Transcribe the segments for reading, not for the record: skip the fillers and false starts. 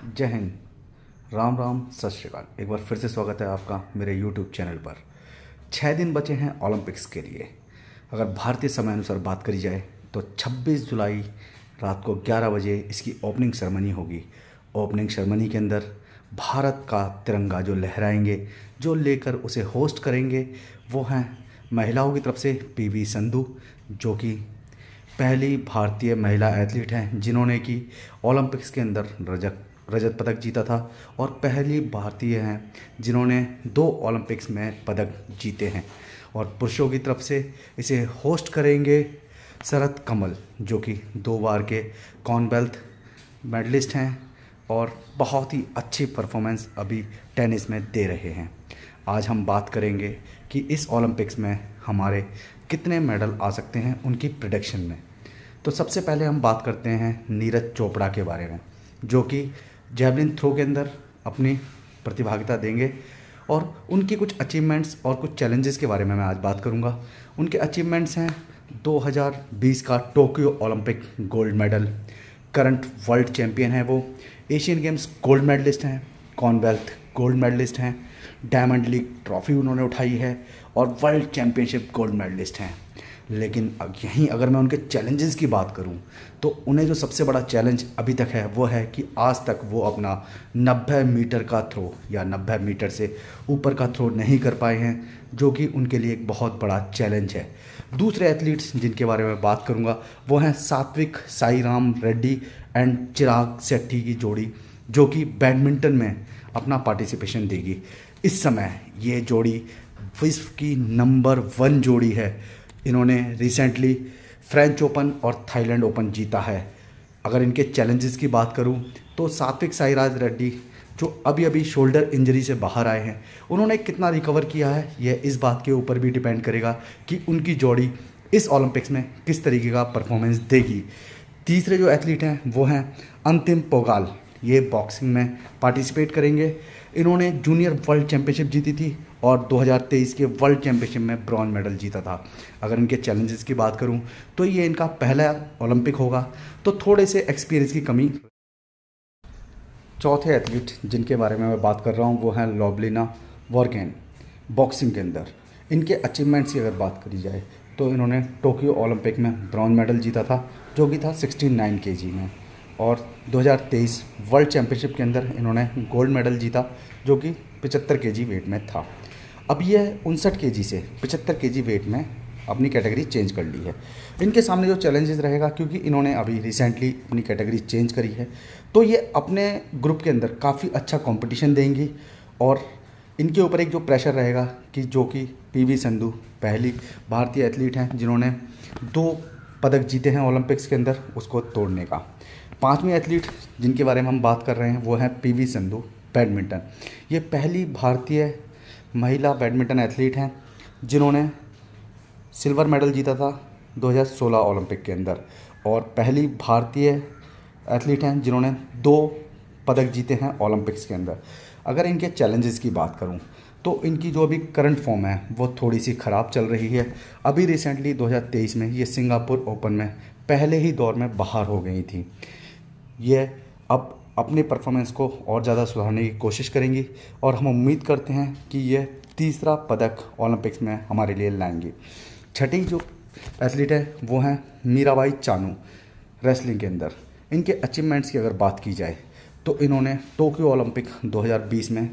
जय हिंद। राम राम, सत श्रीकाल। एक बार फिर से स्वागत है आपका मेरे यूट्यूब चैनल पर। 6 दिन बचे हैं ओलंपिक्स के लिए। अगर भारतीय समय अनुसार बात करी जाए तो 26 जुलाई रात को 11 बजे इसकी ओपनिंग सेरेमनी होगी। ओपनिंग सेरेमनी के अंदर भारत का तिरंगा जो लहराएंगे, जो लेकर उसे होस्ट करेंगे, वो हैं महिलाओं की तरफ से पीवी संधू, जो कि पहली भारतीय महिला एथलीट हैं जिन्होंने कि ओलंपिक्स के अंदर रजत पदक जीता था, और पहली भारतीय हैं जिन्होंने 2 ओलंपिक्स में पदक जीते हैं। और पुरुषों की तरफ से इसे होस्ट करेंगे शरत कमल, जो कि 2 बार के कॉमनवेल्थ मेडलिस्ट हैं और बहुत ही अच्छी परफॉर्मेंस अभी टेनिस में दे रहे हैं। आज हम बात करेंगे कि इस ओलंपिक्स में हमारे कितने मेडल आ सकते हैं उनकी प्रेडिक्शन में। तो सबसे पहले हम बात करते हैं नीरज चोपड़ा के बारे में, जो कि जैवलिन थ्रो के अंदर अपनी प्रतिभागिता देंगे, और उनकी कुछ अचीवमेंट्स और कुछ चैलेंजेस के बारे में मैं आज बात करूंगा। उनके अचीवमेंट्स हैं 2020 का Tokyo Olympic gold medal, current world champion है वो, एशियन गेम्स गोल्ड मेडलिस्ट हैं, कॉमनवेल्थ गोल्ड मेडलिस्ट हैं, डायमंड लीग ट्रॉफी उन्होंने उठाई है, और वर्ल्ड चैंपियनशिप गोल्ड मेडलिस्ट हैं। लेकिन यहीं अगर मैं उनके चैलेंजेस की बात करूं तो उन्हें जो सबसे बड़ा चैलेंज अभी तक है वो है कि आज तक वो अपना 90 मीटर का थ्रो या 90 मीटर से ऊपर का थ्रो नहीं कर पाए हैं, जो कि उनके लिए एक बहुत बड़ा चैलेंज है। दूसरे एथलीट्स जिनके बारे में बात करूंगा वो हैं सात्विक साईराम रेड्डी एंड चिराग शेट्टी की जोड़ी, जो कि बैडमिंटन में अपना पार्टिसिपेशन देगी। इस समय ये जोड़ी विश्व की नंबर 1 जोड़ी है। इन्होंने रिसेंटली फ्रेंच ओपन और थाईलैंड ओपन जीता है। अगर इनके चैलेंजेस की बात करूं तो सात्विक साईराज रेड्डी, जो अभी अभी शोल्डर इंजरी से बाहर आए हैं, उन्होंने कितना रिकवर किया है यह इस बात के ऊपर भी डिपेंड करेगा कि उनकी जोड़ी इस ओलंपिक्स में किस तरीके का परफॉर्मेंस देगी। तीसरे जो एथलीट हैं वो हैं अंतिम पोगाल, ये बॉक्सिंग में पार्टिसिपेट करेंगे। इन्होंने जूनियर वर्ल्ड चैंपियनशिप जीती थी और 2023 के वर्ल्ड चैंपियनशिप में ब्रॉन्ज मेडल जीता था। अगर इनके चैलेंजेस की बात करूं तो ये इनका पहला ओलंपिक होगा, तो थोड़े से एक्सपीरियंस की कमी। चौथे एथलीट जिनके बारे में मैं बात कर रहा हूं वो हैं लोवलिना वॉर्गेन, बॉक्सिंग के अंदर। इनके अचीवमेंट्स की अगर बात करी जाए तो इन्होंने टोक्यो ओलंपिक में ब्रॉन्ज मेडल जीता था, जो कि था 69 केजी में, और 2023 वर्ल्ड चैंपियनशिप के अंदर इन्होंने गोल्ड मेडल जीता, जो कि 75 केजी वेट में था। अब यह 59 केजी से 75 केजी वेट में अपनी कैटेगरी चेंज कर ली है। इनके सामने जो चैलेंजेस रहेगा, क्योंकि इन्होंने अभी रिसेंटली अपनी कैटेगरी चेंज करी है, तो ये अपने ग्रुप के अंदर काफ़ी अच्छा कंपटीशन देंगी, और इनके ऊपर एक जो प्रेशर रहेगा कि जो कि पीवी संधू पहली भारतीय एथलीट हैं जिन्होंने 2 पदक जीते हैं ओलंपिक्स के अंदर, उसको तोड़ने का। 5वीं एथलीट जिनके बारे में हम बात कर रहे हैं वो हैं पीवी संधू, बैडमिंटन। ये पहली भारतीय महिला बैडमिंटन एथलीट हैं जिन्होंने सिल्वर मेडल जीता था 2016 ओलंपिक के अंदर, और पहली भारतीय एथलीट हैं जिन्होंने 2 पदक जीते हैं ओलंपिक्स के अंदर। अगर इनके चैलेंजेस की बात करूं तो इनकी जो अभी करंट फॉर्म है वो थोड़ी सी ख़राब चल रही है। अभी रिसेंटली 2023 में ये सिंगापुर ओपन में पहले ही दौर में बाहर हो गई थी। ये अब अपने परफॉर्मेंस को और ज़्यादा सुधारने की कोशिश करेंगी, और हम उम्मीद करते हैं कि ये तीसरा पदक ओलंपिक्स में हमारे लिए लाएंगी। छठी जो एथलीट है वो हैं मीराबाई चानू, रेसलिंग के अंदर। इनके अचीवमेंट्स की अगर बात की जाए तो इन्होंने टोक्यो ओलंपिक 2020 में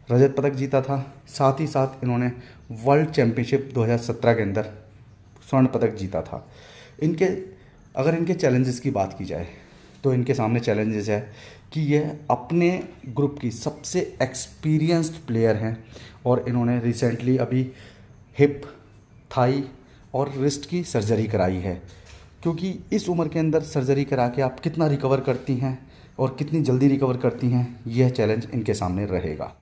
रजत पदक जीता था, साथ ही साथ इन्होंने वर्ल्ड चैंपियनशिप 2017 के अंदर स्वर्ण पदक जीता था। अगर इनके चैलेंजेस की बात की जाए तो इनके सामने चैलेंजेस है कि ये अपने ग्रुप की सबसे एक्सपीरियंस्ड प्लेयर हैं, और इन्होंने रिसेंटली अभी हिप, थाई और रिस्ट की सर्जरी कराई है। क्योंकि इस उम्र के अंदर सर्जरी करा के आप कितना रिकवर करती हैं और कितनी जल्दी रिकवर करती हैं, यह चैलेंज इनके सामने रहेगा।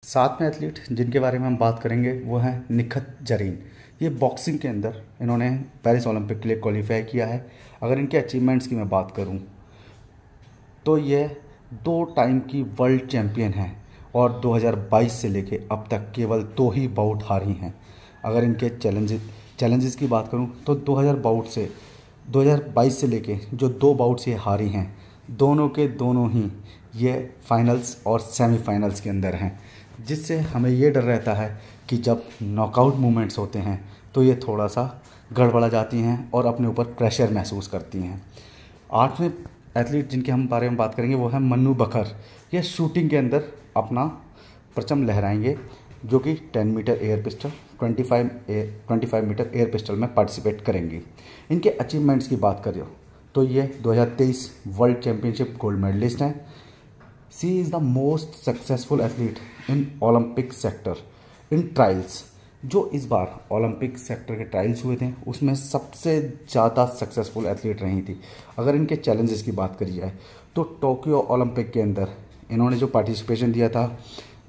7वें एथलीट जिनके बारे में हम बात करेंगे वो हैं निखत जरीन। ये बॉक्सिंग के अंदर इन्होंने पेरिस ओलंपिक के लिए क्वालिफाई किया है। अगर इनके अचीवमेंट्स की मैं बात करूं तो ये 2 टाइम की वर्ल्ड चैंपियन हैं, और 2022 से लेके अब तक केवल 2 ही बाउट हारी हैं। अगर इनके चैलेंजेस की बात करूं तो 2022 से लेके जो 2 बाउट से हारी हैं, दोनों के दोनों ही ये फाइनल्स और सेमीफाइनल्स के अंदर हैं, जिससे हमें ये डर रहता है कि जब नॉकआउट मूवमेंट्स होते हैं तो ये थोड़ा सा गड़बड़ा जाती हैं और अपने ऊपर प्रेशर महसूस करती हैं। 8वें एथलीट जिनके हम बारे में बात करेंगे वो है मन्नू बकर। ये शूटिंग के अंदर अपना परचम लहराएंगे, जो कि 10 metre air pistol 25 metre air pistol में पार्टिसिपेट करेंगी। इनके अचीवमेंट्स की बात करें तो ये 2023 वर्ल्ड चैम्पियनशिप गोल्ड मेडलिस्ट हैं। She is the most successful athlete in Olympic sector in trials. जो इस बार ओलंपिक सेक्टर के ट्रायल्स हुए थे उसमें सबसे ज़्यादा सक्सेसफुल एथलीट रही थी। अगर इनके चैलेंजेस की बात करी जाए तो टोक्यो ओलंपिक के अंदर इन्होंने जो पार्टिसिपेशन दिया था,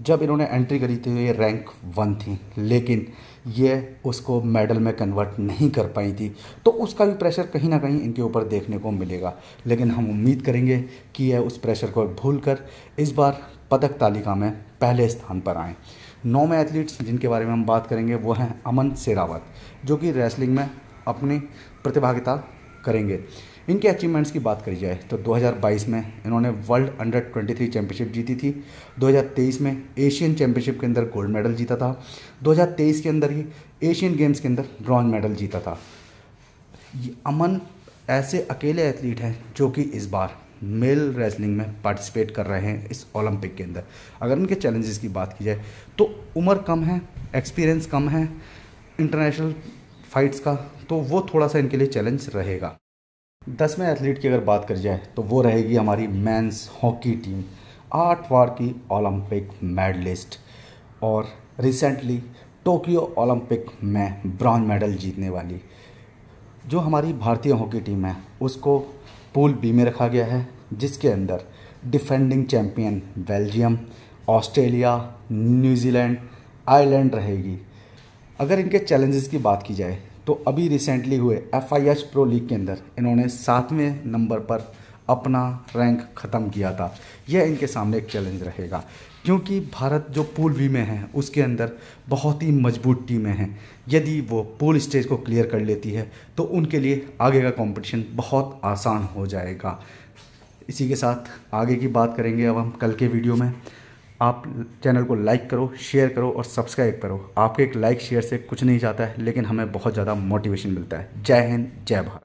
जब इन्होंने एंट्री करी थी ये रैंक 1 थी, लेकिन ये उसको मेडल में कन्वर्ट नहीं कर पाई थी। तो उसका भी प्रेशर कहीं ना कहीं इनके ऊपर देखने को मिलेगा, लेकिन हम उम्मीद करेंगे कि यह उस प्रेशर को भूलकर इस बार पदक तालिका में पहले स्थान पर आएँ। 9वें एथलीट्स जिनके बारे में हम बात करेंगे वो हैं अमन शेरावत, जो कि रेसलिंग में अपनी प्रतिभागिता करेंगे। इनके अचीवमेंट्स की बात करी जाए तो 2022 में इन्होंने वर्ल्ड अंडर 23 चैम्पियनशिप जीती थी। 2023 में एशियन चैम्पियनशिप के अंदर गोल्ड मेडल जीता था। 2023 के अंदर ही एशियन गेम्स के अंदर ब्रॉन्ज मेडल जीता था। अमन ऐसे अकेले एथलीट हैं जो कि इस बार मेल रेसलिंग में पार्टिसिपेट कर रहे हैं इस ओलंपिक के अंदर। अगर इनके चैलेंजेस की बात की जाए तो उम्र कम है, एक्सपीरियंस कम है इंटरनेशनल फाइट्स का, तो वो थोड़ा सा इनके लिए चैलेंज रहेगा। 10वें एथलीट की अगर बात करी जाए तो वो रहेगी हमारी मेंस हॉकी टीम, 8 बार की ओलंपिक मेडलिस्ट और रिसेंटली टोक्यो ओलंपिक में ब्रॉन्ज मेडल जीतने वाली। जो हमारी भारतीय हॉकी टीम है उसको पूल बी में रखा गया है, जिसके अंदर defending champion Belgium, Australia, New Zealand, Ireland रहेगी। अगर इनके चैलेंजेस की बात की जाए तो अभी रिसेंटली हुए FIH प्रो लीग के अंदर इन्होंने 7वें नंबर पर अपना रैंक ख़त्म किया था। यह इनके सामने एक चैलेंज रहेगा, क्योंकि भारत जो पूल बी में है उसके अंदर बहुत ही मजबूत टीमें हैं। यदि वो पूल स्टेज को क्लियर कर लेती है तो उनके लिए आगे का कंपटीशन बहुत आसान हो जाएगा। इसी के साथ आगे की बात करेंगे अब हम कल के वीडियो में। आप चैनल को लाइक करो, शेयर करो और सब्सक्राइब करो। आपके एक लाइक शेयर से कुछ नहीं जाता है, लेकिन हमें बहुत ज़्यादा मोटिवेशन मिलता है। जय हिंद, जय भारत।